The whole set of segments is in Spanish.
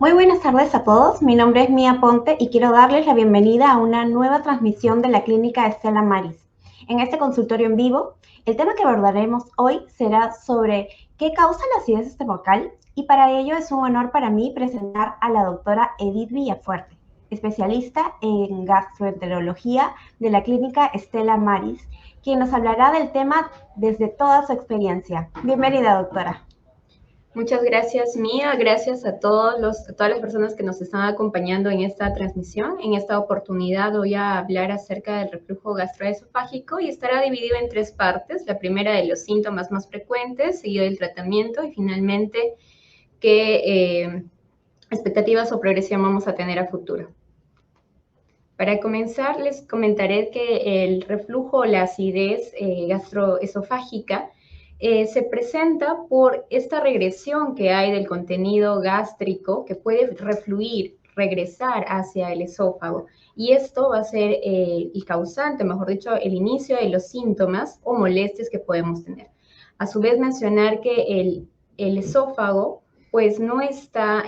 Muy buenas tardes a todos, mi nombre es Mía Ponte y quiero darles la bienvenida a una nueva transmisión de la Clínica Stella Maris. En este consultorio en vivo, el tema que abordaremos hoy será sobre qué causa la acidez estomacal y para ello es un honor para mí presentar a la doctora Edith Villafuerte, especialista en gastroenterología de la Clínica Stella Maris, quien nos hablará del tema desde toda su experiencia. Bienvenida, doctora. Muchas gracias, Mía. Gracias a todas las personas que nos están acompañando en esta transmisión. En esta oportunidad voy a hablar acerca del reflujo gastroesofágico y estará dividido en tres partes. La primera de los síntomas más frecuentes, seguido del tratamiento y finalmente qué expectativas o progresión vamos a tener a futuro. Para comenzar, les comentaré que el reflujo o la acidez gastroesofágica se presenta por esta regresión que hay del contenido gástrico que puede refluir, regresar hacia el esófago. Y esto va a ser el causante, mejor dicho, el inicio de los síntomas o molestias que podemos tener. A su vez, mencionar que el esófago pues no está,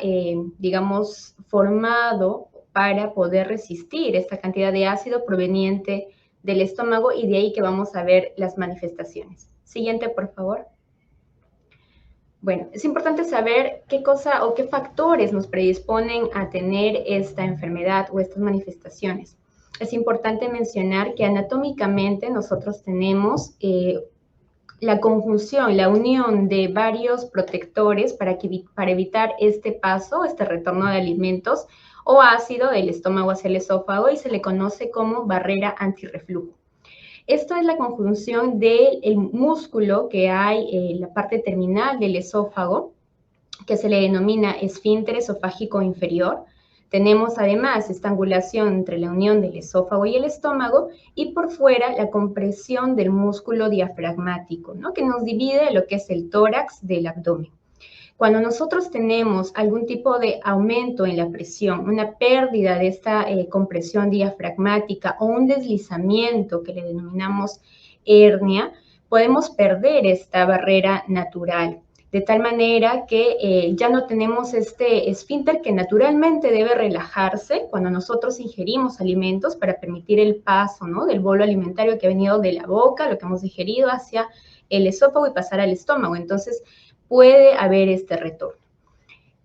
digamos, formado para poder resistir esta cantidad de ácido proveniente del estómago y de ahí que vamos a ver las manifestaciones. Siguiente, por favor. Bueno, es importante saber qué cosa o qué factores nos predisponen a tener esta enfermedad o estas manifestaciones. Es importante mencionar que anatómicamente nosotros tenemos la conjunción, la unión de varios protectores para evitar este paso, este retorno de alimentos o ácido del estómago hacia el esófago y se le conoce como barrera antirreflujo. Esto es la conjunción del músculo que hay en la parte terminal del esófago, que se le denomina esfínter esofágico inferior. Tenemos además esta angulación entre la unión del esófago y el estómago y por fuera la compresión del músculo diafragmático, ¿no? Que nos divide lo que es el tórax del abdomen. Cuando nosotros tenemos algún tipo de aumento en la presión, una pérdida de esta compresión diafragmática o un deslizamiento que le denominamos hernia, podemos perder esta barrera natural, de tal manera que ya no tenemos este esfínter que naturalmente debe relajarse cuando nosotros ingerimos alimentos para permitir el paso, ¿no?, del bolo alimentario que ha venido de la boca, lo que hemos digerido, hacia el esófago y pasar al estómago. Entonces, puede haber este retorno.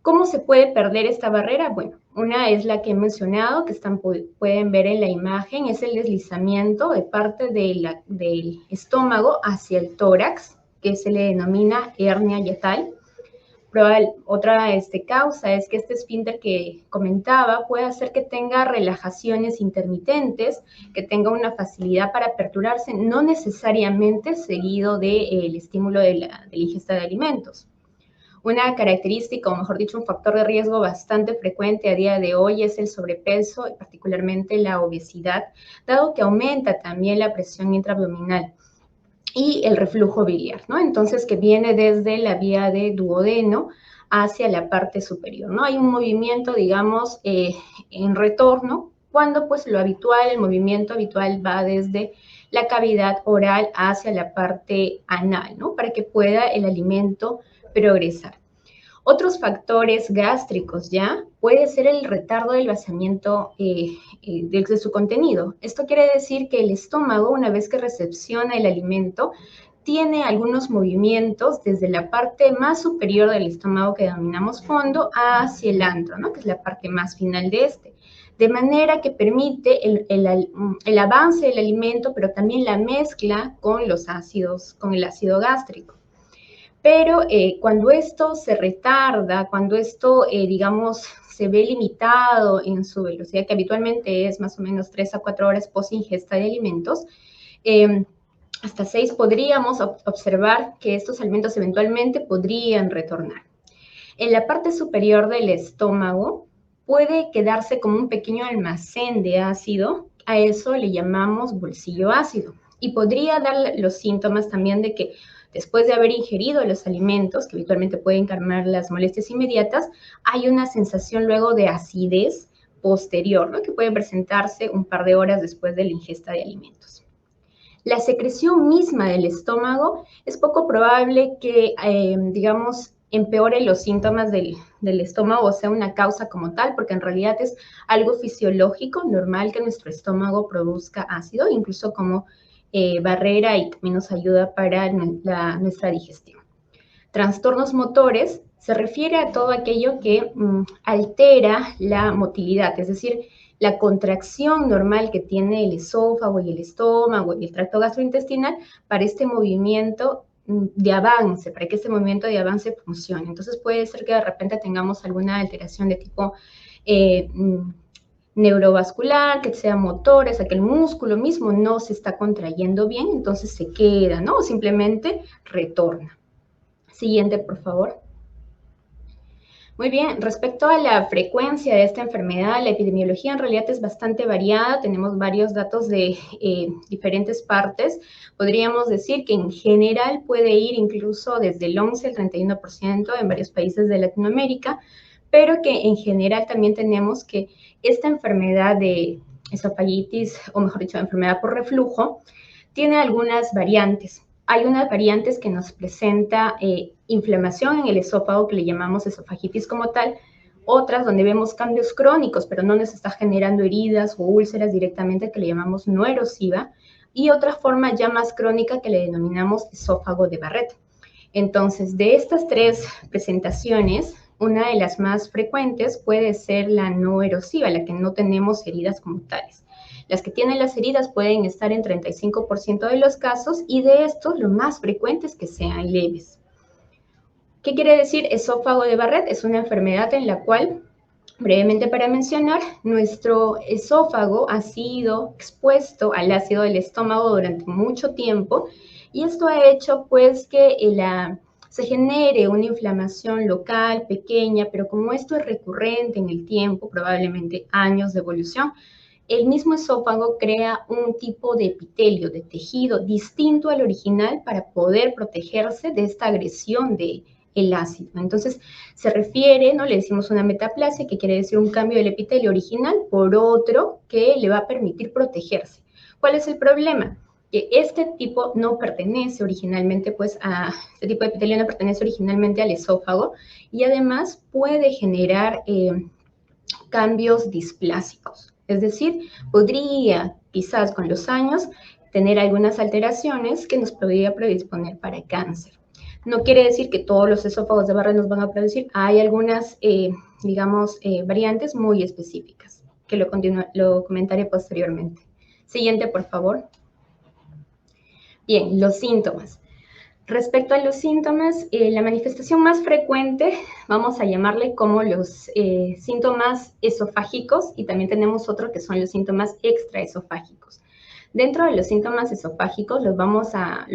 ¿Cómo se puede perder esta barrera? Bueno, una es la que he mencionado, que pueden ver en la imagen, es el deslizamiento de parte del estómago hacia el tórax, que se le denomina hernia yatal. Otra causa es que este esfínter que comentaba puede hacer que tenga relajaciones intermitentes, que tenga una facilidad para aperturarse, no necesariamente seguido del estímulo de la ingesta de alimentos. Una característica, o mejor dicho, un factor de riesgo bastante frecuente a día de hoy es el sobrepeso, y particularmente la obesidad, dado que aumenta también la presión intraabdominal y el reflujo biliar, ¿no? Entonces, que viene desde la vía de duodeno hacia la parte superior, ¿no? Hay un movimiento, digamos, en retorno, cuando pues lo habitual, el movimiento habitual va desde la cavidad oral hacia la parte anal, ¿no? Para que pueda el alimento progresar. Otros factores gástricos ya puede ser el retardo del vaciamiento de su contenido. Esto quiere decir que el estómago, una vez que recepciona el alimento, tiene algunos movimientos desde la parte más superior del estómago que denominamos fondo hacia el antro, ¿no?, que es la parte más final de este. De manera que permite el avance del alimento, pero también la mezcla con los ácidos, con el ácido gástrico. Pero cuando esto se retarda, cuando esto, digamos, se ve limitado en su velocidad, que habitualmente es más o menos 3 a 4 horas post ingesta de alimentos, hasta 6 podríamos observar que estos alimentos eventualmente podrían retornar. En la parte superior del estómago puede quedarse como un pequeño almacén de ácido, a eso le llamamos bolsillo ácido, y podría dar los síntomas también de que después de haber ingerido los alimentos, que habitualmente pueden calmar las molestias inmediatas, hay una sensación luego de acidez posterior, ¿no?, que puede presentarse un par de horas después de la ingesta de alimentos. La secreción misma del estómago es poco probable que, digamos, empeore los síntomas del estómago, o sea, una causa como tal, porque en realidad es algo fisiológico, normal que nuestro estómago produzca ácido, incluso como barrera, y también nos ayuda para nuestra digestión. Trastornos motores se refiere a todo aquello que altera la motilidad, es decir, la contracción normal que tiene el esófago y el estómago y el tracto gastrointestinal para este movimiento de avance, para que este movimiento de avance funcione. Entonces puede ser que de repente tengamos alguna alteración de tipo neurovascular, que sea motor, o sea, que el músculo mismo no se está contrayendo bien, entonces se queda, ¿no? O simplemente retorna. Siguiente, por favor. Muy bien, respecto a la frecuencia de esta enfermedad, la epidemiología en realidad es bastante variada, tenemos varios datos de diferentes partes. Podríamos decir que en general puede ir incluso desde el 11 al 31% en varios países de Latinoamérica, pero que en general también tenemos que esta enfermedad de esofagitis, o mejor dicho, enfermedad por reflujo, tiene algunas variantes. Hay unas variantes que nos presenta inflamación en el esófago, que le llamamos esofagitis como tal, otras donde vemos cambios crónicos, pero no nos está generando heridas o úlceras directamente, que le llamamos no erosiva, y otra forma ya más crónica que le denominamos esófago de Barrett. Entonces, de estas tres presentaciones, una de las más frecuentes puede ser la no erosiva, la que no tenemos heridas como tales. Las que tienen las heridas pueden estar en 35% de los casos, y de estos lo más frecuente es que sean leves. ¿Qué quiere decir esófago de Barrett? Es una enfermedad en la cual, brevemente para mencionar, nuestro esófago ha sido expuesto al ácido del estómago durante mucho tiempo, y esto ha hecho pues que se genere una inflamación local pequeña, pero como esto es recurrente en el tiempo, probablemente años de evolución, el mismo esófago crea un tipo de epitelio, de tejido distinto al original para poder protegerse de esta agresión del ácido. Entonces, se refiere, ¿no? Le decimos una metaplasia, que quiere decir un cambio del epitelio original por otro que le va a permitir protegerse. ¿Cuál es el problema? Que este tipo no pertenece originalmente, pues, este tipo de epitelio no pertenece originalmente al esófago, y además puede generar cambios displásicos. Es decir, podría quizás con los años tener algunas alteraciones que nos podría predisponer para cáncer. No quiere decir que todos los esófagos de Barrett nos van a producir. Hay algunas, variantes muy específicas, que lo comentaré posteriormente. Siguiente, por favor. Bien, los síntomas. Respecto a los síntomas, la manifestación más frecuente, vamos a llamarle como los síntomas esofágicos, y también tenemos otro que son los síntomas extraesofágicos. Dentro de los síntomas esofágicos lo vamos a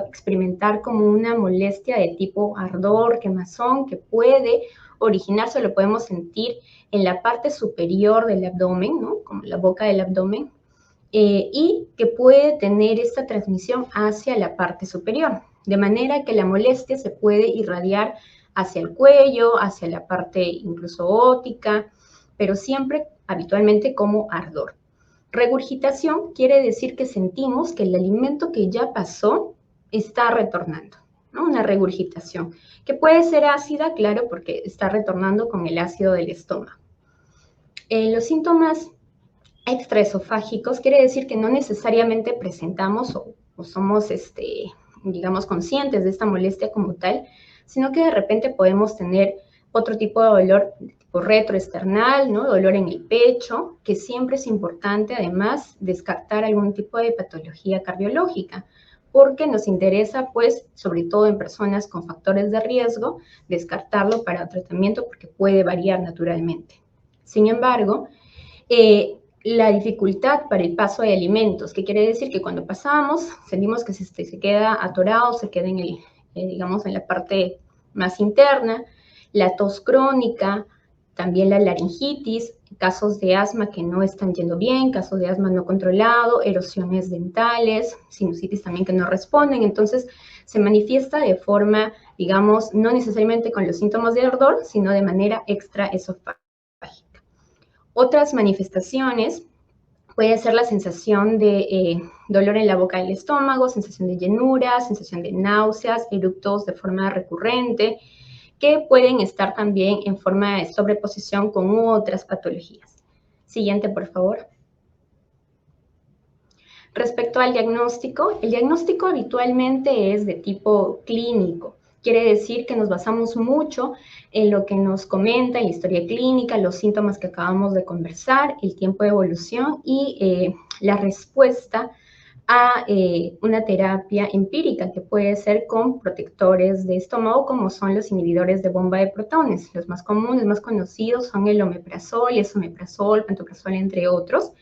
experimentar como una molestia de tipo ardor, quemazón, que puede originarse, lo podemos sentir en la parte superior del abdomen, ¿no? Como la boca del abdomen, y que puede tener esta transmisión hacia la parte superior, de manera que la molestia se puede irradiar hacia el cuello, hacia la parte incluso óptica, pero siempre habitualmente como ardor. Regurgitación quiere decir que sentimos que el alimento que ya pasó está retornando, ¿no? Una regurgitación, que puede ser ácida, claro, porque está retornando con el ácido del estómago. Los síntomas extraesofágicos quiere decir que no necesariamente presentamos o somos, digamos, conscientes de esta molestia como tal, sino que de repente podemos tener otro tipo de dolor tipo retroesternal, ¿no? Dolor en el pecho, que siempre es importante además descartar algún tipo de patología cardiológica, porque nos interesa, pues, sobre todo en personas con factores de riesgo, descartarlo para tratamiento, porque puede variar naturalmente. Sin embargo, la dificultad para el paso de alimentos, que quiere decir que cuando pasamos sentimos que se queda atorado, se queda en digamos, en la parte más interna, la tos crónica, también la laringitis, casos de asma que no están yendo bien, casos de asma no controlado, erosiones dentales, sinusitis también que no responden. Entonces se manifiesta de forma, digamos, no necesariamente con los síntomas de ardor, sino de manera extraesofágica. Otras manifestaciones puede ser la sensación de dolor en la boca del estómago, sensación de llenura, sensación de náuseas, eructos de forma recurrente, que pueden estar también en forma de sobreposición con otras patologías. Siguiente, por favor. Respecto al diagnóstico, el diagnóstico habitualmente es de tipo clínico. Quiere decir que nos basamos mucho en lo que nos comenta en la historia clínica, los síntomas que acabamos de conversar, el tiempo de evolución y la respuesta a una terapia empírica que puede ser con protectores de estómago, como son los inhibidores de bomba de protones. Los más comunes, más conocidos son el omeprazol, esomeprazol, pantoprazol, entre otros,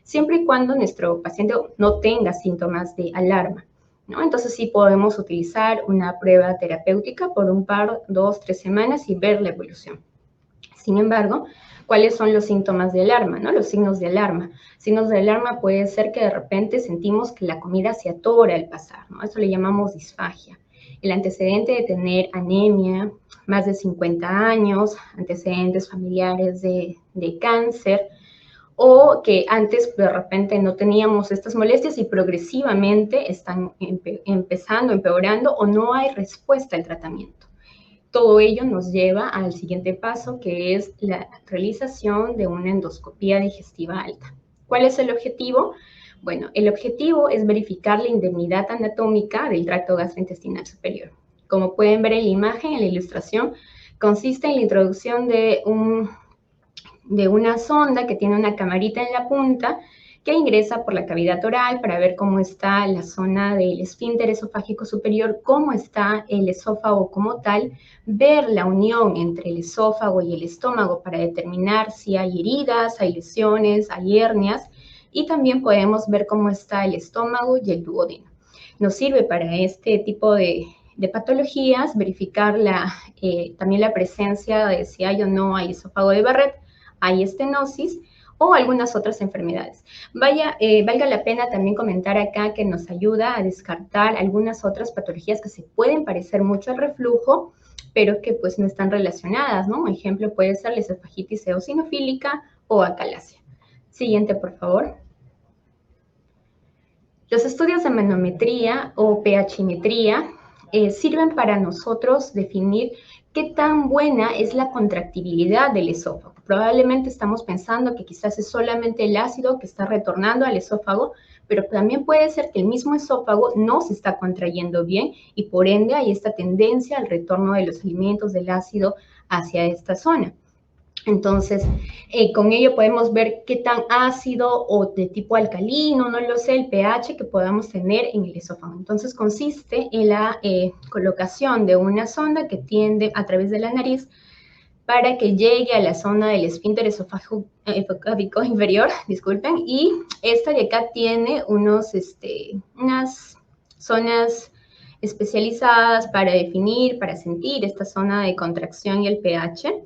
siempre y cuando nuestro paciente no tenga síntomas de alarma, ¿no? Entonces sí podemos utilizar una prueba terapéutica por un par, 2, 3 semanas y ver la evolución. Sin embargo, ¿cuáles son los síntomas de alarma, ¿no? Los signos de alarma. Signos de alarma puede ser que de repente sentimos que la comida se atora al pasar, ¿no? Eso le llamamos disfagia. El antecedente de tener anemia, más de 50 años, antecedentes familiares de cáncer, o que antes de repente no teníamos estas molestias y progresivamente están empezando, empeorando o no hay respuesta al tratamiento. Todo ello nos lleva al siguiente paso, que es la realización de una endoscopía digestiva alta. ¿Cuál es el objetivo? Bueno, el objetivo es verificar la indemnidad anatómica del tracto gastrointestinal superior. Como pueden ver en la imagen, en la ilustración, consiste en la introducción de una sonda que tiene una camarita en la punta que ingresa por la cavidad oral para ver cómo está la zona del esfínter esofágico superior, cómo está el esófago como tal, ver la unión entre el esófago y el estómago para determinar si hay heridas, hay lesiones, hay hernias, y también podemos ver cómo está el estómago y el duodeno. Nos sirve para este tipo de patologías verificar también la presencia de si hay o no hay esófago de Barrett, hay estenosis o algunas otras enfermedades. Valga la pena también comentar acá que nos ayuda a descartar algunas otras patologías que se pueden parecer mucho al reflujo, pero que pues no están relacionadas, ¿no? Un ejemplo puede ser la esofagitis eosinofílica o acalasia. Siguiente, por favor. Los estudios de manometría o pHimetría sirven para nosotros definir qué tan buena es la contractibilidad del esófago. Probablemente estamos pensando que quizás es solamente el ácido que está retornando al esófago, pero también puede ser que el mismo esófago no se está contrayendo bien y por ende hay esta tendencia al retorno de los alimentos del ácido hacia esta zona. Entonces, con ello podemos ver qué tan ácido o de tipo alcalino, no lo sé, el pH que podamos tener en el esófago. Entonces, consiste en la colocación de una sonda que tiende a través de la nariz para que llegue a la zona del esfínter esofágico inferior, disculpen, y esta de acá tiene unas zonas especializadas para definir, para sentir esta zona de contracción y el pH.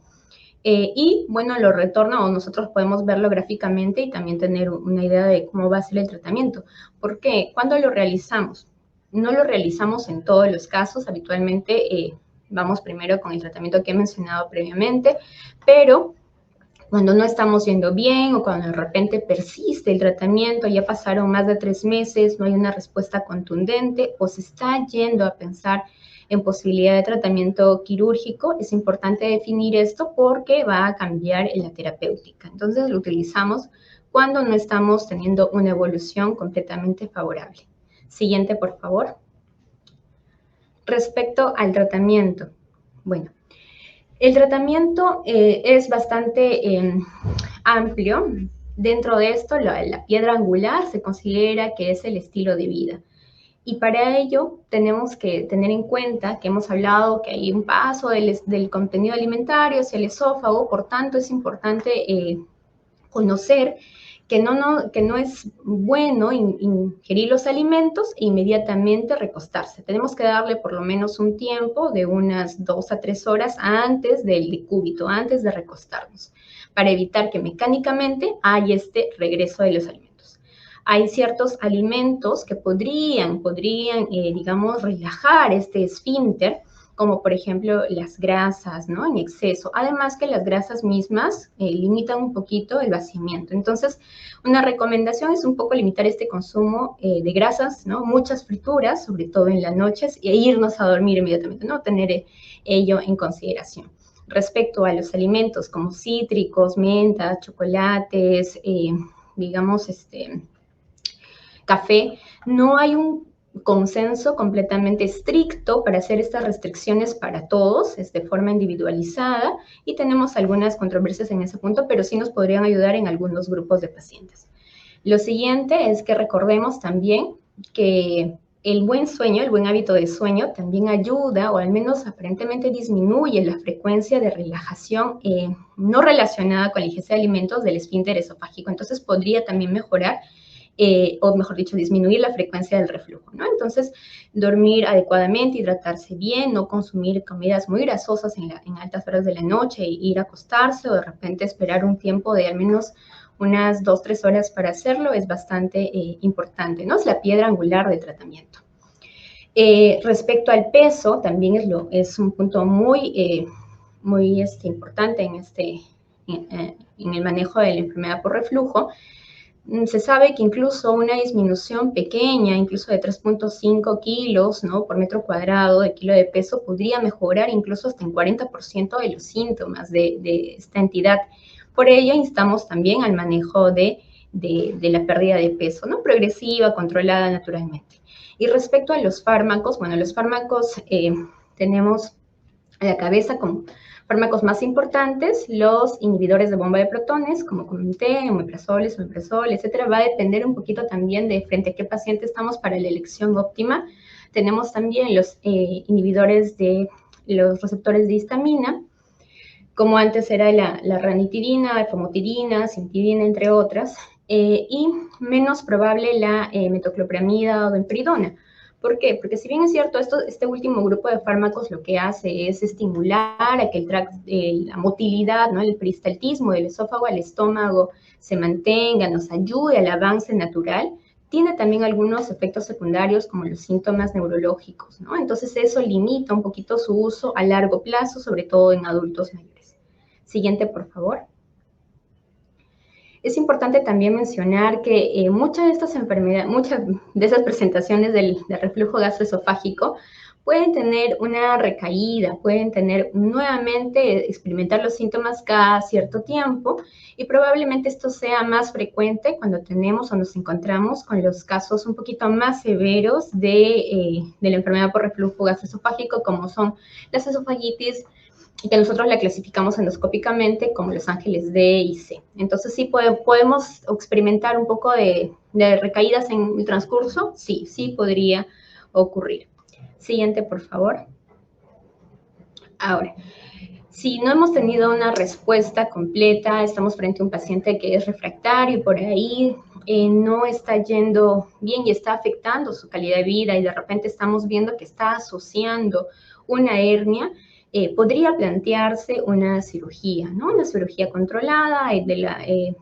Y bueno, lo retorna o nosotros podemos verlo gráficamente y también tener una idea de cómo va a ser el tratamiento. ¿Por qué? ¿Cuándo lo realizamos? No lo realizamos en todos los casos, habitualmente vamos primero con el tratamiento que he mencionado previamente, pero cuando no estamos yendo bien o cuando de repente persiste el tratamiento, ya pasaron más de 3 meses, no hay una respuesta contundente o se está yendo a pensar en posibilidad de tratamiento quirúrgico, es importante definir esto porque va a cambiar la terapéutica. Entonces lo utilizamos cuando no estamos teniendo una evolución completamente favorable. Siguiente, por favor. Respecto al tratamiento, bueno, el tratamiento es bastante amplio. Dentro de esto, la piedra angular se considera que es el estilo de vida. Y para ello tenemos que tener en cuenta que hemos hablado que hay un paso del contenido alimentario hacia el esófago, por tanto es importante conocer que no es bueno ingerir los alimentos e inmediatamente recostarse. Tenemos que darle por lo menos un tiempo de unas 2 a 3 horas antes del decúbito, antes de recostarnos, para evitar que mecánicamente haya este regreso de los alimentos. Hay ciertos alimentos que podrían digamos, relajar este esfínter, como por ejemplo las grasas, ¿no? En exceso. Además que las grasas mismas limitan un poquito el vaciamiento. Entonces, una recomendación es un poco limitar este consumo de grasas, ¿no? Muchas frituras, sobre todo en las noches, e irnos a dormir inmediatamente, ¿no? Tener ello en consideración. Respecto a los alimentos como cítricos, menta, chocolates, digamos, café, no hay un consenso completamente estricto para hacer estas restricciones para todos, es de forma individualizada, y tenemos algunas controversias en ese punto, pero sí nos podrían ayudar en algunos grupos de pacientes. Lo siguiente es que recordemos también que el buen sueño, el buen hábito de sueño también ayuda, o al menos aparentemente disminuye la frecuencia de relajación no relacionada con la ingesta de alimentos del esfínter esofágico. Entonces podría también mejorar, o mejor dicho, disminuir la frecuencia del reflujo, ¿no? Entonces, dormir adecuadamente, hidratarse bien, no consumir comidas muy grasosas en altas horas de la noche, e ir a acostarse o de repente esperar un tiempo de al menos unas 2-3 horas para hacerlo es bastante importante, ¿no? Es la piedra angular del tratamiento. Respecto al peso, también es un punto muy importante en el manejo de la enfermedad por reflujo. Se sabe que incluso una disminución pequeña, incluso de 3.5 kilos, ¿no?, por metro cuadrado de kilo de peso, podría mejorar incluso hasta en 40% de los síntomas de esta entidad. Por ello, instamos también al manejo de la pérdida de peso, ¿no?, progresiva, controlada naturalmente. Y respecto a los fármacos, bueno, los fármacos tenemos a la cabeza como fármacos más importantes, los inhibidores de bomba de protones, como comenté, omeprazol, etcétera. Va a depender un poquito también de frente a qué paciente estamos para la elección óptima. Tenemos también los inhibidores de los receptores de histamina, como antes era la ranitidina, famotidina, cintidina, entre otras, y menos probable la metoclopramida o domperidona. ¿Por qué? Porque si bien es cierto, este último grupo de fármacos lo que hace es estimular a que la motilidad, ¿no?, el peristaltismo del esófago al estómago se mantenga, nos ayude al avance natural, tiene también algunos efectos secundarios como los síntomas neurológicos, ¿no? Entonces eso limita un poquito su uso a largo plazo, sobre todo en adultos mayores. Siguiente, por favor. Es importante también mencionar que muchas de estas enfermedades, muchas de esas presentaciones del reflujo gastroesofágico pueden tener una recaída, pueden tener nuevamente experimentar los síntomas cada cierto tiempo, y probablemente esto sea más frecuente cuando tenemos o nos encontramos con los casos un poquito más severos de la enfermedad por reflujo gastroesofágico, como son las esofagitis, que nosotros la clasificamos endoscópicamente como los ángeles D y C. Entonces, sí podemos experimentar un poco de recaídas en el transcurso, sí podría ocurrir. Siguiente, por favor. Ahora, si no hemos tenido una respuesta completa, estamos frente a un paciente que es refractario y por ahí no está yendo bien y está afectando su calidad de vida, y de repente estamos viendo que está asociando una hernia, podría plantearse una cirugía, ¿no? Una cirugía controlada, de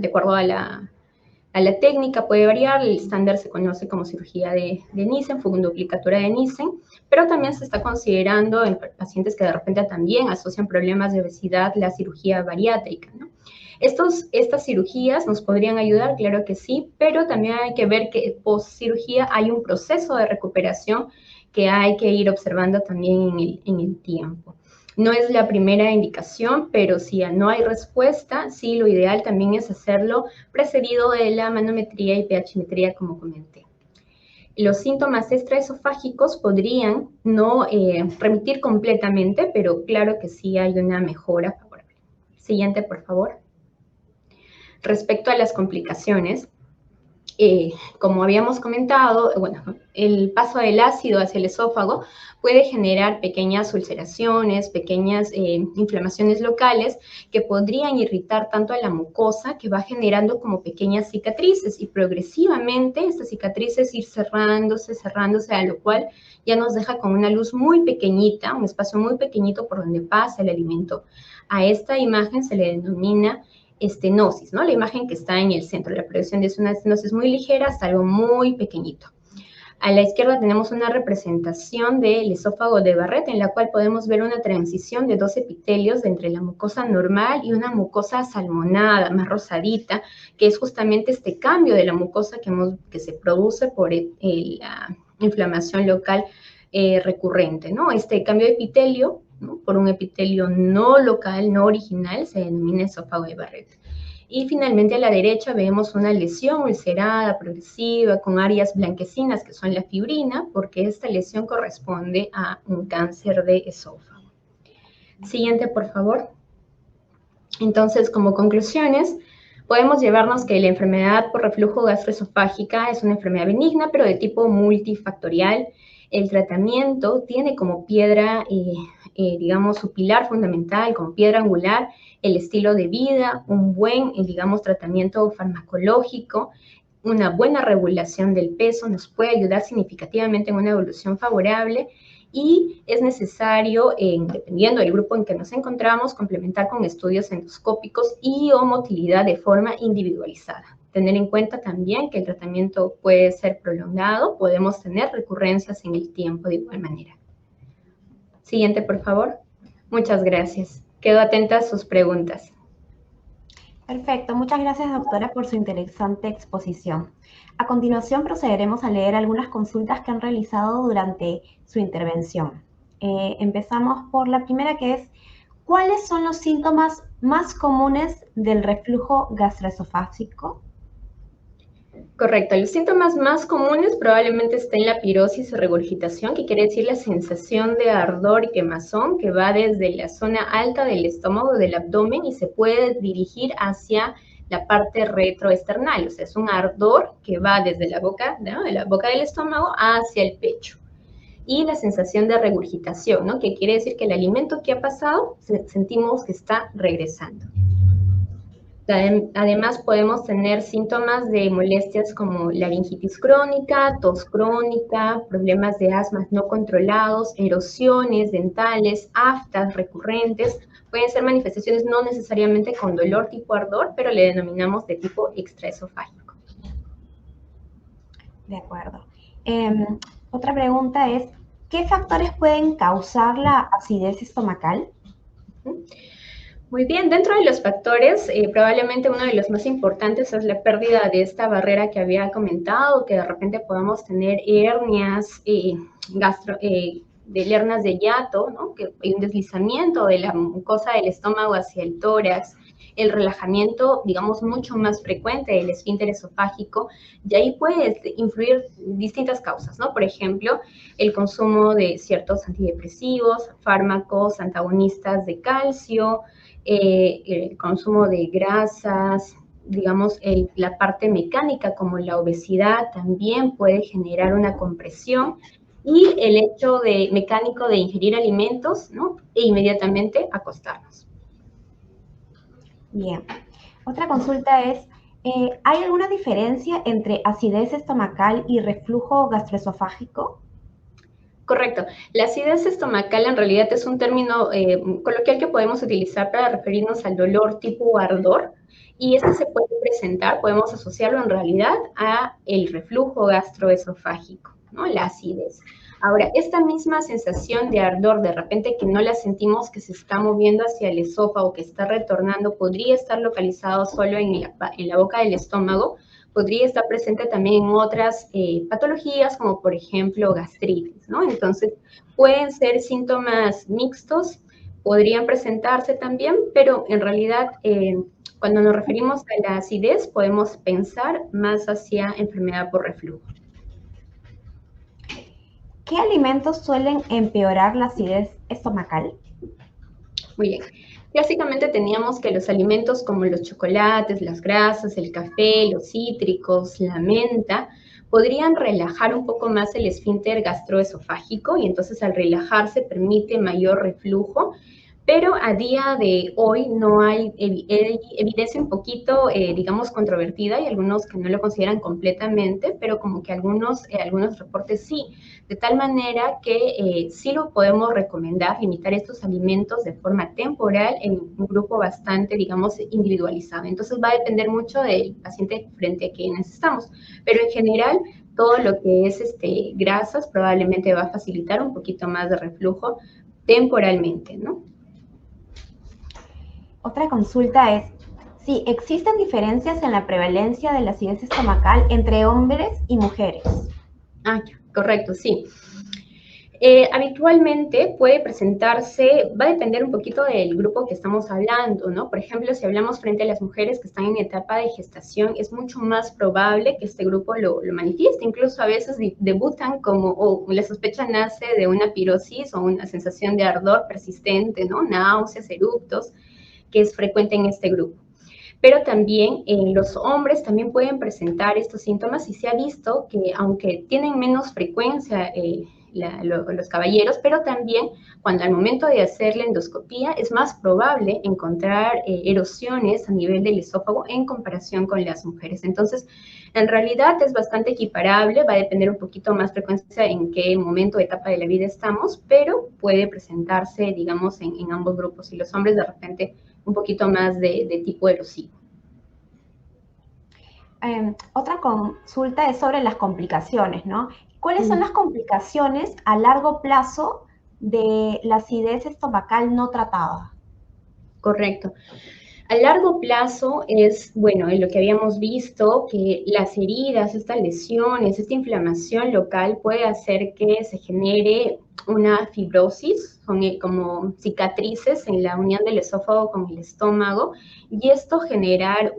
acuerdo a la técnica puede variar. El estándar se conoce como cirugía de Nissen, fundoplicatura de Nissen, pero también se está considerando en pacientes que de repente también asocian problemas de obesidad la cirugía bariátrica, ¿no? Estas cirugías nos podrían ayudar, claro que sí, pero también hay que ver que post cirugía hay un proceso de recuperación que hay que ir observando también en el tiempo. No es la primera indicación, pero si no hay respuesta, sí, lo ideal también es hacerlo precedido de la manometría y pHmetría, como comenté. Los síntomas extraesofágicos podrían no remitir completamente, pero claro que sí hay una mejora favorable. Siguiente, por favor. Respecto a las complicaciones, como habíamos comentado, bueno, el paso del ácido hacia el esófago puede generar pequeñas ulceraciones, pequeñas inflamaciones locales que podrían irritar tanto a la mucosa, que va generando como pequeñas cicatrices, y progresivamente estas cicatrices ir cerrándose, a lo cual ya nos deja con una luz muy pequeñita, un espacio muy pequeñito por donde pasa el alimento. A esta imagen se le denomina estenosis, ¿no? La imagen que está en el centro. La proyección es una estenosis muy ligera hasta algo muy pequeñito. A la izquierda tenemos una representación del esófago de Barrett, en la cual podemos ver una transición de dos epitelios de entre la mucosa normal y una mucosa salmonada, más rosadita, que es justamente este cambio de la mucosa que se produce por la inflamación local recurrente, ¿no? Este cambio de epitelio, ¿no?, por un epitelio no local, no original, se denomina esófago de Barrett. Y finalmente a la derecha vemos una lesión ulcerada, progresiva, con áreas blanquecinas que son la fibrina, porque esta lesión corresponde a un cáncer de esófago. Siguiente, por favor. Entonces, como conclusiones, podemos llevarnos que la enfermedad por reflujo gastroesofágica es una enfermedad benigna, pero de tipo multifactorial. El tratamiento tiene como piedra, digamos, su pilar fundamental, como piedra angular, el estilo de vida, un buen, digamos, tratamiento farmacológico, una buena regulación del peso nos puede ayudar significativamente en una evolución favorable, y es necesario, dependiendo del grupo en que nos encontramos, complementar con estudios endoscópicos y o motilidad de forma individualizada. Tener en cuenta también que el tratamiento puede ser prolongado, podemos tener recurrencias en el tiempo de igual manera. Siguiente, por favor. Muchas gracias. Quedo atenta a sus preguntas. Perfecto, muchas gracias, doctora, por su interesante exposición. A continuación procederemos a leer algunas consultas que han realizado durante su intervención. Empezamos por la primera, que es: ¿cuáles son los síntomas más comunes del reflujo gastroesofágico? Correcto. Los síntomas más comunes probablemente estén la pirosis o regurgitación, que quiere decir la sensación de ardor y quemazón que va desde la zona alta del estómago, del abdomen, y se puede dirigir hacia la parte retroesternal. O sea, es un ardor que va desde la boca, ¿no?, de la boca del estómago hacia el pecho. Y la sensación de regurgitación, ¿no?, que quiere decir que el alimento que ha pasado sentimos que está regresando. Además, podemos tener síntomas de molestias como laringitis crónica, tos crónica, problemas de asma no controlados, erosiones dentales, aftas recurrentes. Pueden ser manifestaciones no necesariamente con dolor tipo ardor, pero le denominamos de tipo extraesofágico. De acuerdo. Otra pregunta es: ¿qué factores pueden causar la acidez estomacal? Muy bien, dentro de los factores, probablemente uno de los más importantes es la pérdida de esta barrera que había comentado, que de repente podamos tener hernias, de hernias de hiato, ¿no?, que hay un deslizamiento de la mucosa del estómago hacia el tórax, el relajamiento, digamos, mucho más frecuente del esfínter esofágico, y ahí puede influir distintas causas, ¿no? Por ejemplo, el consumo de ciertos antidepresivos, fármacos antagonistas de calcio, el consumo de grasas, digamos, la parte mecánica como la obesidad también puede generar una compresión, y el hecho mecánico de ingerir alimentos, ¿no?, e inmediatamente acostarnos. Bien. Otra consulta es: ¿hay alguna diferencia entre acidez estomacal y reflujo gastroesofágico? Correcto. La acidez estomacal en realidad es un término coloquial que podemos utilizar para referirnos al dolor tipo ardor, y este se puede presentar, podemos asociarlo en realidad a el reflujo gastroesofágico, ¿no?, la acidez. Ahora, esta misma sensación de ardor, de repente que no la sentimos, que se está moviendo hacia el esófago, que está retornando, podría estar localizado solo en la boca del estómago, podría estar presente también en otras patologías, como por ejemplo gastritis, ¿no? Entonces, pueden ser síntomas mixtos, podrían presentarse también, pero en realidad, cuando nos referimos a la acidez, podemos pensar más hacia enfermedad por reflujo. ¿Qué alimentos suelen empeorar la acidez estomacal? Muy bien. Básicamente teníamos que los alimentos como los chocolates, las grasas, el café, los cítricos, la menta, podrían relajar un poco más el esfínter gastroesofágico, y entonces al relajarse permite mayor reflujo, pero a día de hoy no hay evidencia un poquito, digamos, controvertida, y algunos que no lo consideran completamente, pero como que algunos reportes sí, de tal manera que sí lo podemos recomendar, limitar estos alimentos de forma temporal en un grupo bastante, digamos, individualizado. Entonces va a depender mucho del paciente frente a quienes estamos, pero en general todo lo que es grasas probablemente va a facilitar un poquito más de reflujo temporalmente, ¿no? Otra consulta es si existen diferencias en la prevalencia de la acidez estomacal entre hombres y mujeres. Ah, correcto, sí. Habitualmente puede presentarse, va a depender un poquito del grupo que estamos hablando, ¿no? Por ejemplo, si hablamos frente a las mujeres que están en etapa de gestación, es mucho más probable que este grupo lo manifieste. Incluso a veces debutan como, o la sospecha nace de una pirosis o una sensación de ardor persistente, ¿no? Náuseas, eructos, que es frecuente en este grupo. Pero también los hombres también pueden presentar estos síntomas y se ha visto que aunque tienen menos frecuencia los caballeros, pero también cuando al momento de hacer la endoscopía es más probable encontrar erosiones a nivel del esófago en comparación con las mujeres. Entonces, en realidad es bastante equiparable, va a depender un poquito más frecuencia en qué momento o etapa de la vida estamos, pero puede presentarse, digamos, en ambos grupos. Y los hombres de repente un poquito más de tipo erosivo. Otra consulta es sobre las complicaciones, ¿no? ¿Cuáles son las complicaciones a largo plazo de la acidez estomacal no tratada? Correcto. A largo plazo es, bueno, en lo que habíamos visto, que las heridas, estas lesiones, esta inflamación local puede hacer que se genere una fibrosis, como cicatrices en la unión del esófago con el estómago, y esto generar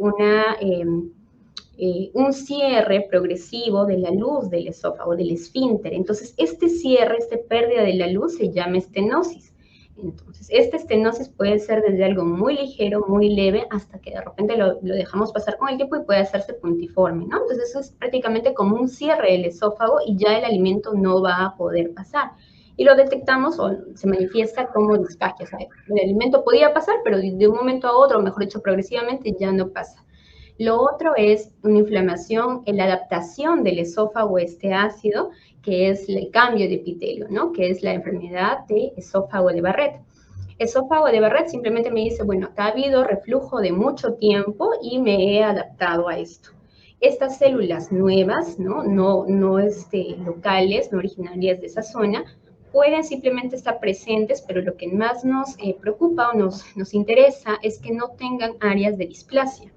un cierre progresivo de la luz del esófago, del esfínter. Entonces, este cierre, esta pérdida de la luz se llama estenosis. Entonces, esta estenosis puede ser desde algo muy ligero, muy leve, hasta que de repente lo dejamos pasar con el tiempo y puede hacerse puntiforme, ¿no? Entonces, eso es prácticamente como un cierre del esófago y ya el alimento no va a poder pasar. Y lo detectamos o se manifiesta como disfagia. O sea, el alimento podía pasar, pero de un momento a otro, mejor dicho, progresivamente, ya no pasa. Lo otro es una inflamación en la adaptación del esófago a este ácido, que es el cambio de epitelio, ¿no? Que es la enfermedad de esófago de Barrett. Esófago de Barrett simplemente me dice, bueno, ha habido reflujo de mucho tiempo y me he adaptado a esto. Estas células nuevas, no locales, no originarias de esa zona, pueden simplemente estar presentes, pero lo que más nos preocupa o nos interesa es que no tengan áreas de displasia.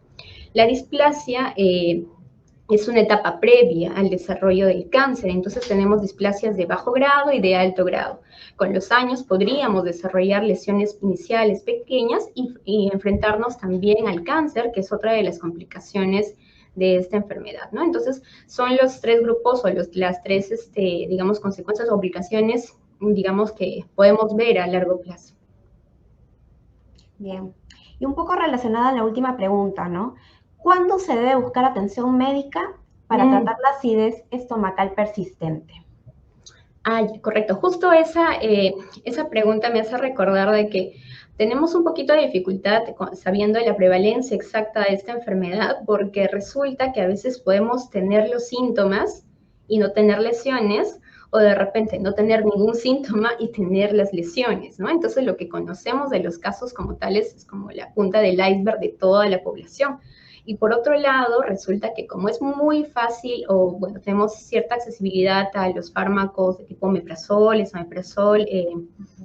La displasia es una etapa previa al desarrollo del cáncer, entonces tenemos displasias de bajo grado y de alto grado. Con los años podríamos desarrollar lesiones iniciales pequeñas y enfrentarnos también al cáncer, que es otra de las complicaciones de esta enfermedad, ¿no? Entonces, son los tres grupos o las tres, digamos, consecuencias o complicaciones, digamos, que podemos ver a largo plazo. Bien. Y un poco relacionada a la última pregunta, ¿no? ¿Cuándo se debe buscar atención médica para tratar la acidez estomacal persistente? Correcto. Justo esa pregunta me hace recordar de que tenemos un poquito de dificultad sabiendo la prevalencia exacta de esta enfermedad, porque resulta que a veces podemos tener los síntomas y no tener lesiones, o de repente no tener ningún síntoma y tener las lesiones, ¿no? Entonces lo que conocemos de los casos como tales es como la punta del iceberg de toda la población. Y por otro lado, resulta que como es muy fácil o, bueno, tenemos cierta accesibilidad a los fármacos de tipo omeprazol, esomeprazol,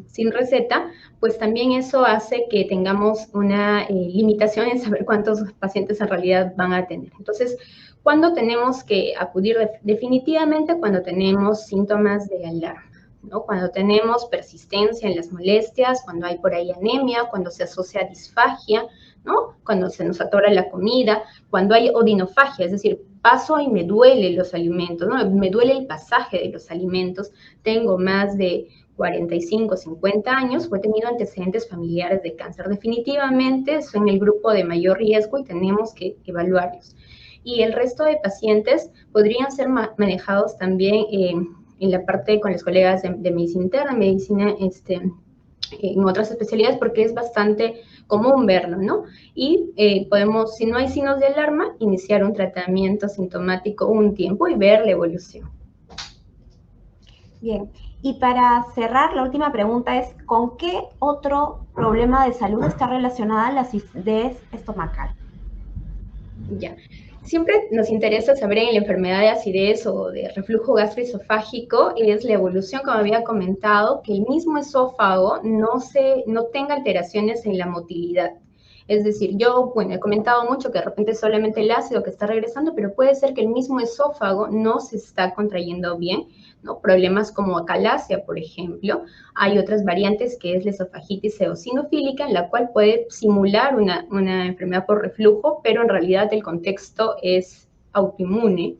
sin receta, pues también eso hace que tengamos una limitación en saber cuántos pacientes en realidad van a tener. Entonces, ¿cuándo tenemos que acudir? Definitivamente cuando tenemos síntomas de alarma, ¿no? Cuando tenemos persistencia en las molestias, cuando hay por ahí anemia, cuando se asocia a disfagia, ¿no? Cuando se nos atora la comida, cuando hay odinofagia, es decir, paso y me duele los alimentos, ¿no? Me duele el pasaje de los alimentos, tengo más de 45, 50 años, o he tenido antecedentes familiares de cáncer. Definitivamente son el grupo de mayor riesgo y tenemos que evaluarlos. Y el resto de pacientes podrían ser manejados también en la parte con los colegas de medicina interna, medicina en otras especialidades, porque es bastante común verlo, ¿no? Y podemos, si no hay signos de alarma, iniciar un tratamiento sintomático un tiempo y ver la evolución. Bien, y para cerrar, la última pregunta es, ¿con qué otro problema de salud está relacionada la acidez estomacal? Ya. Siempre nos interesa saber en la enfermedad de acidez o de reflujo gastroesofágico es la evolución, como había comentado, que el mismo esófago no tenga alteraciones en la motilidad. Es decir, yo, bueno, he comentado mucho que de repente es solamente el ácido que está regresando, pero puede ser que el mismo esófago no se está contrayendo bien, ¿no? Problemas como acalasia, por ejemplo. Hay otras variantes que es la esofagitis eosinofílica, en la cual puede simular una enfermedad por reflujo, pero en realidad el contexto es autoinmune.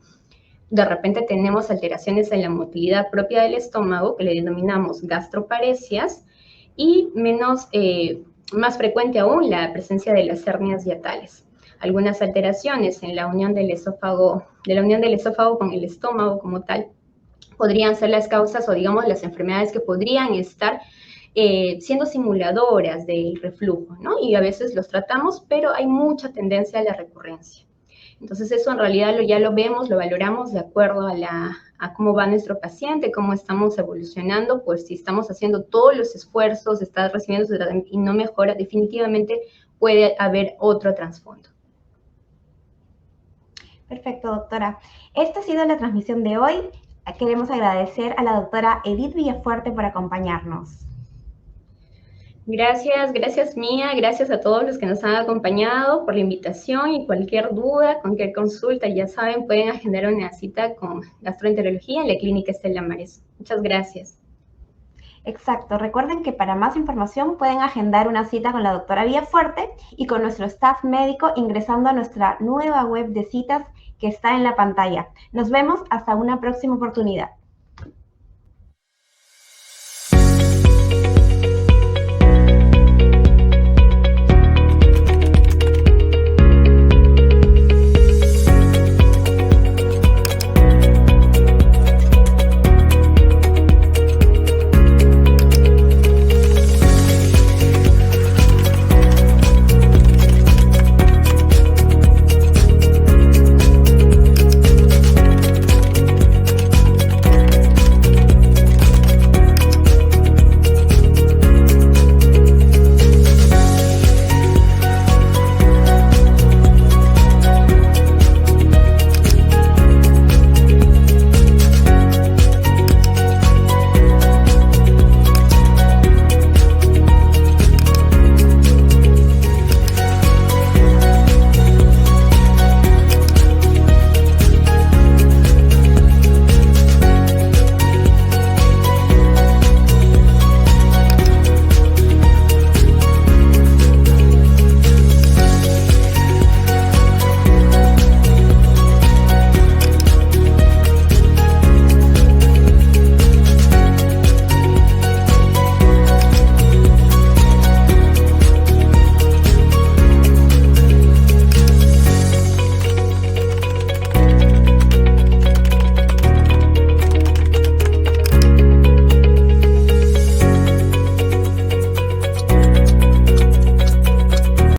De repente tenemos alteraciones en la motilidad propia del estómago, que le denominamos gastroparesias, y más frecuente aún la presencia de las hernias hiatales. Algunas alteraciones en la unión del esófago con el estómago como tal, podrían ser las causas o digamos las enfermedades que podrían estar siendo simuladoras del reflujo, ¿no? Y a veces los tratamos, pero hay mucha tendencia a la recurrencia. Entonces eso en realidad ya lo vemos, lo valoramos de acuerdo a cómo va nuestro paciente, cómo estamos evolucionando, pues si estamos haciendo todos los esfuerzos, está recibiendo su tratamiento y no mejora, definitivamente puede haber otro trasfondo. Perfecto, doctora. Esta ha sido la transmisión de hoy. Queremos agradecer a la doctora Edith Villafuerte por acompañarnos. Gracias Mía, gracias a todos los que nos han acompañado por la invitación y cualquier duda, cualquier consulta, ya saben, pueden agendar una cita con gastroenterología en la Clínica Estela Maris. Muchas gracias. Exacto, recuerden que para más información pueden agendar una cita con la doctora Villafuerte y con nuestro staff médico ingresando a nuestra nueva web de citas que está en la pantalla. Nos vemos hasta una próxima oportunidad.